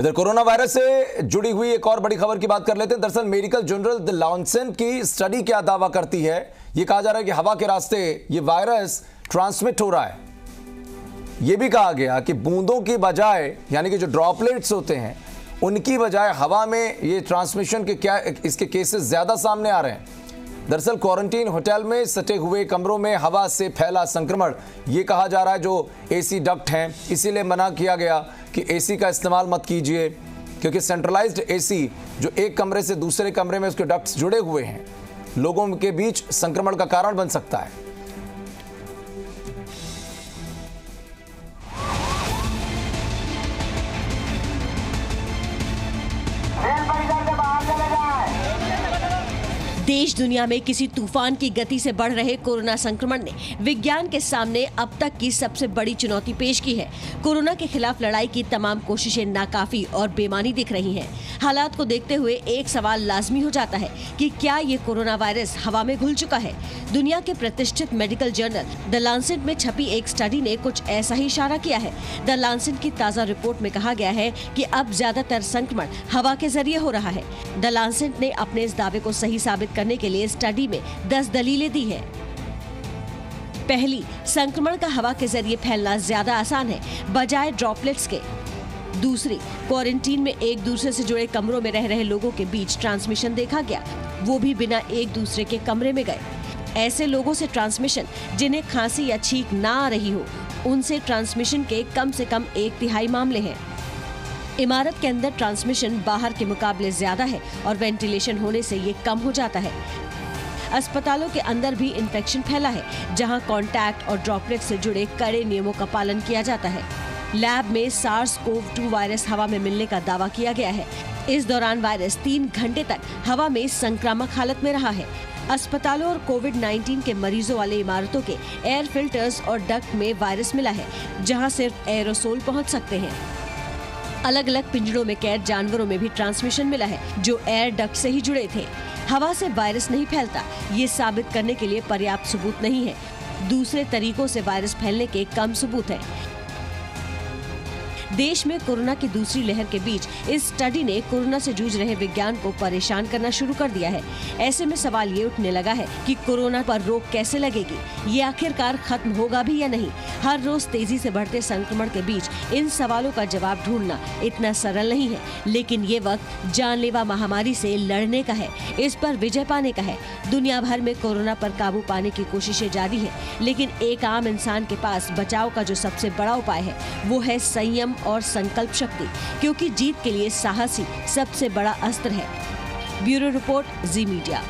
इधर corona virus से जुड़ी हुई एक और बड़ी खबर की बात कर लेते हैं। दरअसल मेडिकल जर्नल द लॉन्सेट की स्टडी क्या दावा करती है, यह कहा जा रहा है कि हवा के रास्ते ये वायरस ट्रांसमिट हो रहा है। यह भी कहा गया कि बूंदों की बजाय, यानी कि जो ड्रॉपलेट्स होते हैं उनकी बजाय हवा में ये ट्रांसमिशन के इसके केसेस ज्यादा सामने आ रहे हैं। दरअसल क्वारंटीन होटल में सटे हुए कमरों में हवा से फैला संक्रमण, ये कहा जा रहा है जो एसी डक्ट हैं, इसीलिए मना किया गया कि एसी का इस्तेमाल मत कीजिए, क्योंकि सेंट्रलाइज्ड एसी जो एक कमरे से दूसरे कमरे में उसके डक्ट्स जुड़े हुए हैं, लोगों के बीच संक्रमण का कारण बन सकता है। देश दुनिया में किसी तूफान की गति से बढ़ रहे कोरोना संक्रमण ने विज्ञान के सामने अब तक की सबसे बड़ी चुनौती पेश की है। कोरोना के खिलाफ लड़ाई की तमाम कोशिशें नाकाफी और बेमानी दिख रही हैं। हालात को देखते हुए एक सवाल लाजमी हो जाता है कि क्या ये कोरोना वायरस हवा में घुल चुका है। दुनिया के प्रतिष्ठित मेडिकल जर्नल द लॉन्सेट में छपी एक स्टडी ने कुछ ऐसा ही इशारा किया है। द लॉन्सेट की ताज़ा रिपोर्ट में कहा गया है कि अब ज्यादातर संक्रमण हवा के जरिए हो रहा है। द लॉन्सेट ने अपने इस दावे को सही साबित करने के लिए स्टडी में 10 दलीलें दी है। पहली, संक्रमण का हवा के जरिए फैलना ज्यादा आसान है बजाय ड्रॉपलेट्स के। दूसरी, क्वारंटीन में एक दूसरे से जुड़े कमरों में रह रहे लोगों के बीच ट्रांसमिशन देखा गया, वो भी बिना एक दूसरे के कमरे में गए। ऐसे लोगों से ट्रांसमिशन जिन्हें खांसी या छींक ना आ रही हो, उनसे ट्रांसमिशन के कम से कम 1/3 मामले हैं। इमारत के अंदर ट्रांसमिशन बाहर के मुकाबले ज्यादा है और वेंटिलेशन होने से ये कम हो जाता है। अस्पतालों के अंदर भी इन्फेक्शन फैला है, जहां कांटेक्ट और ड्रॉपलेट से जुड़े कड़े नियमों का पालन किया जाता है। लैब में SARS-CoV-2 वायरस हवा में मिलने का दावा किया गया है। इस दौरान वायरस 3 घंटे तक हवा में संक्रामक हालत में रहा है। अस्पतालों और कोविड-19 के मरीजों वाले इमारतों के एयर फिल्टर्स और डक्ट में वायरस मिला है, जहां सिर्फ एरोसोल पहुंच सकते हैं। अलग अलग पिंजरों में कैद जानवरों में भी ट्रांसमिशन मिला है, जो एयर डक्ट से ही जुड़े थे। हवा से वायरस नहीं फैलता, ये साबित करने के लिए पर्याप्त सबूत नहीं है। दूसरे तरीकों से वायरस फैलने के कम सबूत हैं। देश में कोरोना की दूसरी लहर के बीच इस स्टडी ने कोरोना से जूझ रहे विज्ञान को परेशान करना शुरू कर दिया है। ऐसे में सवाल ये उठने लगा है कि कोरोना पर रोक कैसे लगेगी, ये आखिरकार खत्म होगा भी या नहीं। हर रोज तेजी से बढ़ते संक्रमण के बीच इन सवालों का जवाब ढूंढना इतना सरल नहीं है, लेकिन ये वक्त जानलेवा महामारी से लड़ने का है, इस पर विजय पाने का है। दुनिया भर में कोरोना पर काबू पाने की कोशिशें जारी है, लेकिन एक आम इंसान के पास बचाव का जो सबसे बड़ा उपाय है वो है संयम और संकल्प शक्ति, क्योंकि जीत के लिए साहस ही सबसे बड़ा अस्त्र है। ब्यूरो रिपोर्ट, जी मीडिया।